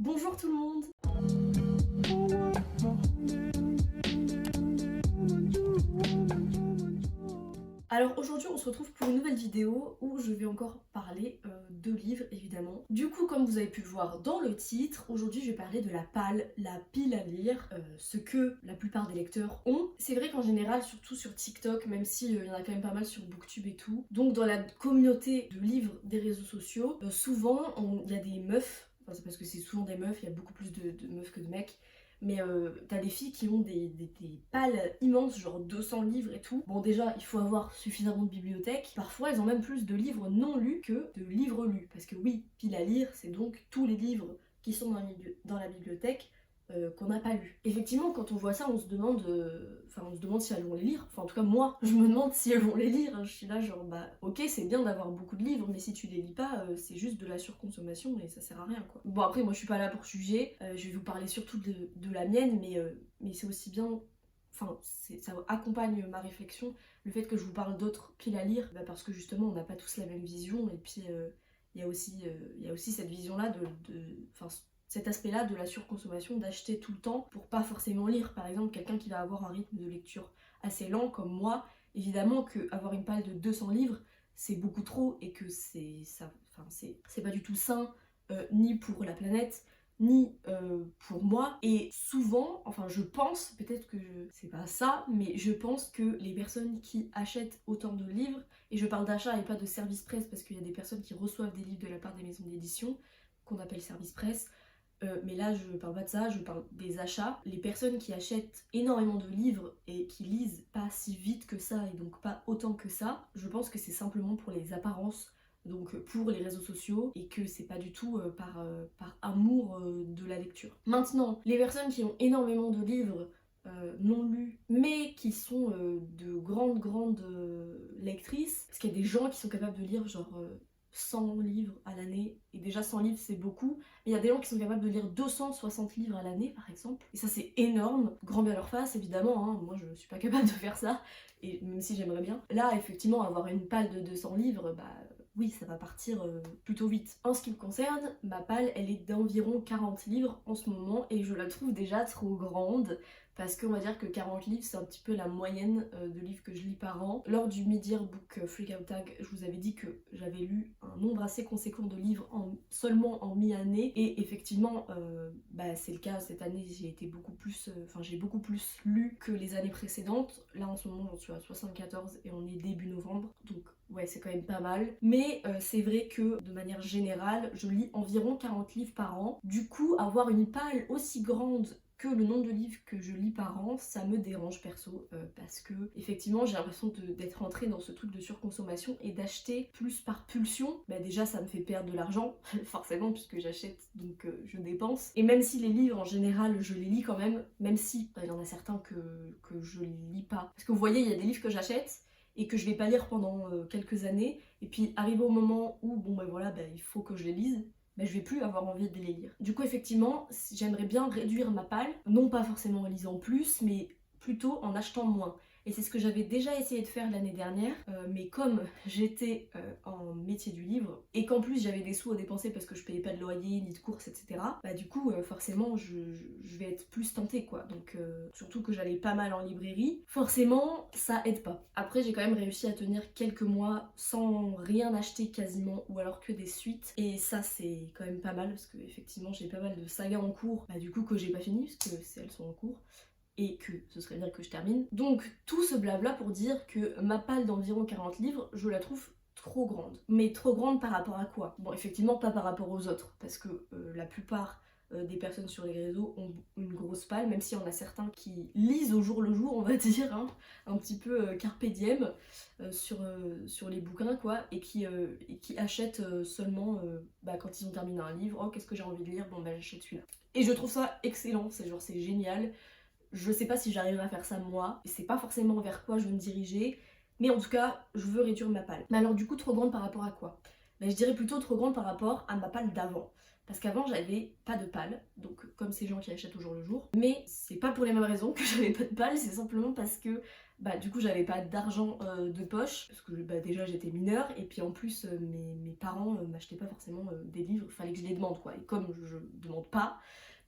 Bonjour tout le monde. Alors aujourd'hui on se retrouve pour une nouvelle vidéo où je vais encore parler de livres évidemment. Du coup comme vous avez pu le voir dans le titre, aujourd'hui je vais parler de la PAL, la pile à lire, ce que la plupart des lecteurs ont. C'est vrai qu'en général, surtout sur TikTok, même s'il y en a quand même pas mal sur Booktube et tout, donc dans la communauté de livres des réseaux sociaux, souvent il y a des meufs, enfin c'est parce que c'est souvent des meufs, il y a beaucoup plus de meufs que de mecs, mais t'as des filles qui ont des pales immenses, genre 200 livres et tout. Bon déjà, il faut avoir suffisamment de bibliothèque. Parfois, elles ont même plus de livres non lus que de livres lus. Parce que oui, pile à lire, c'est donc tous les livres qui sont dans la bibliothèque qu'on n'a pas lu. Effectivement, quand on voit ça, on se demande si elles vont les lire. Enfin, en tout cas, moi, je me demande si elles vont les lire. Je suis là, genre, bah, ok, c'est bien d'avoir beaucoup de livres, mais si tu les lis pas, c'est juste de la surconsommation et ça sert à rien, quoi. Bon, après, moi, je suis pas là pour juger. Je vais vous parler surtout de la mienne, mais c'est aussi bien. Enfin, ça accompagne ma réflexion, le fait que je vous parle d'autres piles à lire, bah parce que justement, on n'a pas tous la même vision, et puis il y a aussi cette vision-là cet aspect-là de la surconsommation, d'acheter tout le temps pour pas forcément lire. Par exemple, quelqu'un qui va avoir un rythme de lecture assez lent comme moi, évidemment qu'avoir une palle de 200 livres, c'est beaucoup trop et que c'est pas du tout sain, ni pour la planète, ni pour moi. Et souvent, enfin je pense, peut-être que c'est pas ça, mais je pense que les personnes qui achètent autant de livres, et je parle d'achat et pas de service presse parce qu'il y a des personnes qui reçoivent des livres de la part des maisons d'édition, qu'on appelle service presse, mais là je parle pas de ça, je parle des achats. Les personnes qui achètent énormément de livres et qui lisent pas si vite que ça et donc pas autant que ça, je pense que c'est simplement pour les apparences, donc pour les réseaux sociaux, et que c'est pas du tout par amour de la lecture. Maintenant, les personnes qui ont énormément de livres non lus, mais qui sont de grandes lectrices, parce qu'il y a des gens qui sont capables de lire genre 100 livres à l'année, et déjà 100 livres c'est beaucoup, mais il y a des gens qui sont capables de lire 260 livres à l'année par exemple, et ça c'est énorme, grand bien leur face évidemment, hein. Moi je suis pas capable de faire ça, et même si j'aimerais bien. Là effectivement avoir une palle de 200 livres, bah oui, ça va partir plutôt vite. En ce qui me concerne, ma palle, elle est d'environ 40 livres en ce moment et je la trouve déjà trop grande parce qu'on va dire que 40 livres, c'est un petit peu la moyenne de livres que je lis par an. Lors du Mid-Year Book Freakout Tag, je vous avais dit que j'avais lu un nombre assez conséquent de livres seulement en mi-année, et effectivement, c'est le cas cette année. J'ai beaucoup plus lu que les années précédentes. Là en ce moment, j'en suis à 74 et on est début novembre, donc ouais, c'est quand même pas mal. Mais c'est vrai que de manière générale, je lis environ 40 livres par an. Du coup, avoir une palle aussi grande que le nombre de livres que je lis par an, ça me dérange perso, parce que effectivement j'ai l'impression d'être entrée dans ce truc de surconsommation et d'acheter plus par pulsion. Bah déjà ça me fait perdre de l'argent, forcément, puisque j'achète donc je dépense. Et même si les livres en général je les lis quand même si il y en a certains que je lis pas. Parce que vous voyez, il y a des livres que j'achète et que je vais pas lire pendant quelques années, et puis arrivé au moment où il faut que je les lise, je vais plus avoir envie de les lire. Du coup effectivement, j'aimerais bien réduire ma palle, non pas forcément en lisant plus, mais plutôt en achetant moins. Et c'est ce que j'avais déjà essayé de faire l'année dernière, mais comme j'étais en métier du livre, et qu'en plus j'avais des sous à dépenser parce que je payais pas de loyer, ni de courses, etc., bah du coup forcément je vais être plus tentée, quoi. Donc surtout que j'allais pas mal en librairie, forcément ça aide pas. Après j'ai quand même réussi à tenir quelques mois sans rien acheter quasiment, ou alors que des suites, et ça c'est quand même pas mal parce que effectivement j'ai pas mal de sagas en cours, du coup que j'ai pas fini parce que elles sont en cours, et que ce serait bien que je termine. Donc tout ce blabla pour dire que ma palle d'environ 40 livres, je la trouve trop grande. Mais trop grande par rapport à quoi? Bon, effectivement pas par rapport aux autres, parce que la plupart des personnes sur les réseaux ont une grosse palle, même s'il y en a certains qui lisent au jour le jour, on va dire, hein, un petit peu carpe diem sur les bouquins, quoi, et qui achètent seulement quand ils ont terminé un livre. Oh, qu'est-ce que j'ai envie de lire? Bon, j'achète celui-là. Et je trouve ça excellent, c'est génial. Je sais pas si j'arriverai à faire ça moi, et c'est pas forcément vers quoi je veux me diriger, mais en tout cas, je veux réduire ma palle. Mais alors du coup, trop grande par rapport à quoi? Je dirais plutôt trop grande par rapport à ma palle d'avant. Parce qu'avant, j'avais pas de palle, donc comme ces gens qui achètent au jour le jour. Mais c'est pas pour les mêmes raisons que j'avais pas de palle, c'est simplement parce que bah du coup j'avais pas d'argent de poche parce que bah, déjà j'étais mineure et puis en plus mes parents m'achetaient pas forcément des livres, il fallait que je les demande quoi, et comme je demande pas,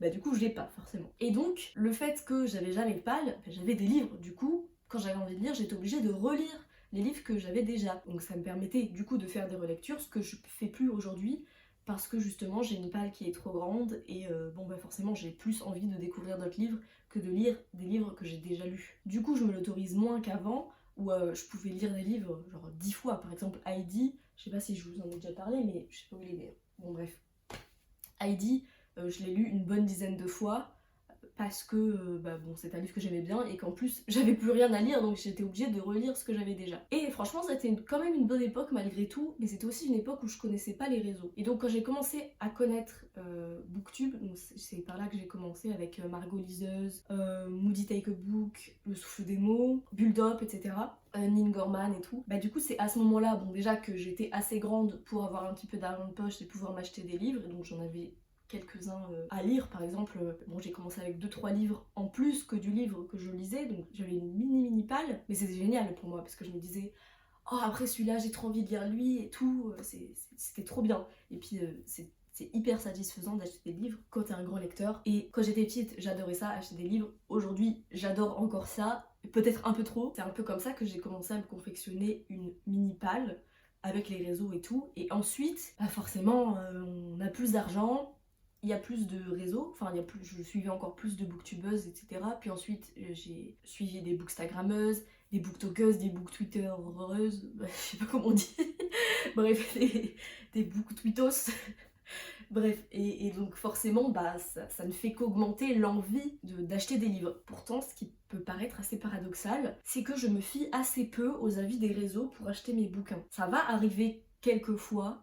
bah du coup je l'ai pas forcément. Et donc le fait que j'avais jamais de pal, bah, j'avais des livres, du coup quand j'avais envie de lire j'étais obligée de relire les livres que j'avais déjà, donc ça me permettait du coup de faire des relectures, ce que je fais plus aujourd'hui parce que justement j'ai une palle qui est trop grande et bon bah forcément j'ai plus envie de découvrir d'autres livres que de lire des livres que j'ai déjà lus. Du coup je me l'autorise moins qu'avant où je pouvais lire des livres genre 10 fois, par exemple Heidi, je sais pas si je vous en ai déjà parlé mais je sais pas où il est, bon bref. Heidi, je l'ai lu une bonne dizaine de fois parce que bah bon, c'est un livre que j'aimais bien et qu'en plus j'avais plus rien à lire donc j'étais obligée de relire ce que j'avais déjà. Et franchement c'était quand même une bonne époque malgré tout, mais c'était aussi une époque où je connaissais pas les réseaux. Et donc quand j'ai commencé à connaître Booktube, donc c'est par là que j'ai commencé avec Margot Liseuse, Moody Take a Book, Le Souffle des mots, Bulldop, etc. Nin Gorman et tout. Bah du coup c'est à ce moment-là, bon déjà que j'étais assez grande pour avoir un petit peu d'argent de poche et pouvoir m'acheter des livres, et donc j'en avais quelques-uns à lire. Par exemple, bon j'ai commencé avec 2-3 livres en plus que du livre que je lisais, donc j'avais une mini palle, mais c'était génial pour moi parce que je me disais oh après celui-là j'ai trop envie de lire lui et tout, c'était trop bien. Et puis c'est hyper satisfaisant d'acheter des livres quand t'es un grand lecteur. Et quand j'étais petite, j'adorais ça, acheter des livres. Aujourd'hui, j'adore encore ça, peut-être un peu trop. C'est un peu comme ça que j'ai commencé à me confectionner une mini palle avec les réseaux et tout. Et ensuite, bah forcément, on a plus d'argent, il y a plus de réseaux, enfin je suivais encore plus de booktubeuses, etc. Puis ensuite j'ai suivi des bookstagrammeuses, des booktokeuses, des booktwittereuses, je sais pas comment on dit, bref, des booktweetos. Bref, et donc forcément bah ça ne fait qu'augmenter l'envie d'acheter des livres. Pourtant ce qui peut paraître assez paradoxal, c'est que je me fie assez peu aux avis des réseaux pour acheter mes bouquins. Ça va arriver quelques fois,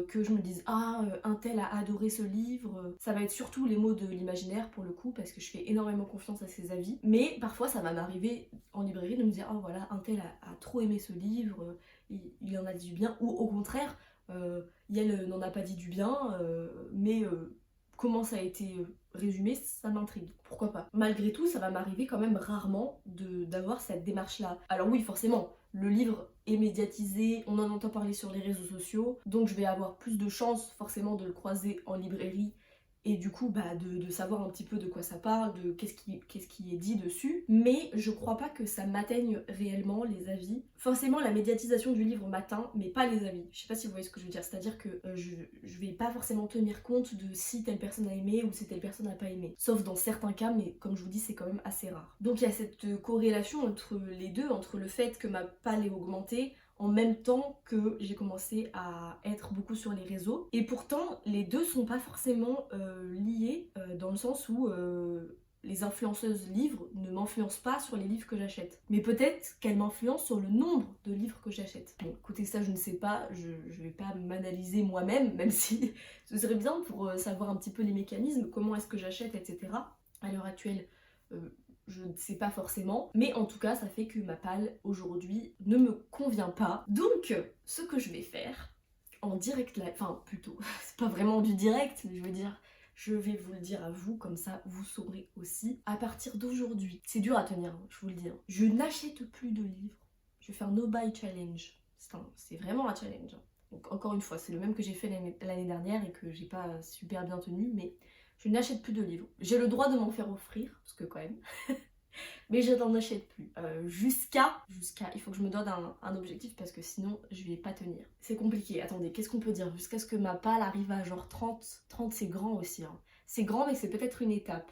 que je me dise ah un tel a adoré ce livre, ça va être surtout les mots de l'imaginaire pour le coup parce que je fais énormément confiance à ses avis, mais parfois ça va m'arriver en librairie de me dire oh voilà un tel a trop aimé ce livre, il en a dit du bien, ou au contraire Yael n'en a pas dit du bien, mais comment ça a été résumé, ça m'intrigue. Pourquoi pas. Malgré tout, ça va m'arriver quand même rarement d'avoir cette démarche-là. Alors oui, forcément, le livre est médiatisé, on en entend parler sur les réseaux sociaux, donc je vais avoir plus de chances forcément de le croiser en librairie et du coup bah, de savoir un petit peu de quoi ça parle, de qu'est-ce qui est dit dessus. Mais je crois pas que ça m'atteigne réellement les avis. Forcément la médiatisation du livre m'atteint, mais pas les avis. Je sais pas si vous voyez ce que je veux dire, c'est-à-dire que je vais pas forcément tenir compte de si telle personne a aimé ou si telle personne n'a pas aimé. Sauf dans certains cas, mais comme je vous dis c'est quand même assez rare. Donc il y a cette corrélation entre les deux, entre le fait que ma palle est augmentée, en même temps que j'ai commencé à être beaucoup sur les réseaux. Et pourtant, les deux sont pas forcément liés dans le sens où les influenceuses livres ne m'influencent pas sur les livres que j'achète. Mais peut-être qu'elles m'influencent sur le nombre de livres que j'achète. Bon, écoutez, ça je ne sais pas, je vais pas m'analyser moi-même, même si ce serait bien pour savoir un petit peu les mécanismes, comment est-ce que j'achète, etc. À l'heure actuelle, je ne sais pas forcément, mais en tout cas ça fait que ma palle aujourd'hui ne me convient pas. Donc ce que je vais faire en direct live, enfin plutôt c'est pas vraiment du direct, mais je veux dire je vais vous le dire à vous, comme ça vous saurez aussi. À partir d'aujourd'hui, c'est dur à tenir, hein, je vous le dis, hein. Je n'achète plus de livres, je vais faire no buy challenge, c'est vraiment un challenge, hein. Donc encore une fois, c'est le même que j'ai fait l'année dernière et que j'ai pas super bien tenu, mais je n'achète plus de livres. J'ai le droit de m'en faire offrir, parce que quand même, mais je n'en achète plus. Jusqu'à, il faut que je me donne un objectif parce que sinon je vais pas tenir. C'est compliqué, attendez, qu'est-ce qu'on peut dire? Jusqu'à ce que ma palle arrive à genre 30. 30 c'est grand aussi, hein. C'est grand mais c'est peut-être une étape.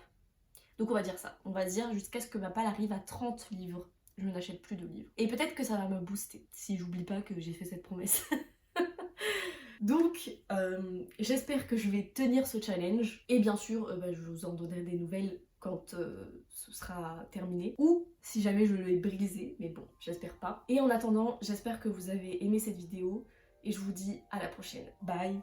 Donc on va dire ça, on va dire jusqu'à ce que ma palle arrive à 30 livres. Je n'achète plus de livres. Et peut-être que ça va me booster, si j'oublie pas que j'ai fait cette promesse. Donc j'espère que je vais tenir ce challenge et bien sûr bah, je vous en donnerai des nouvelles quand ce sera terminé ou si jamais je l'ai brisé, mais bon j'espère pas. Et en attendant j'espère que vous avez aimé cette vidéo et je vous dis à la prochaine. Bye.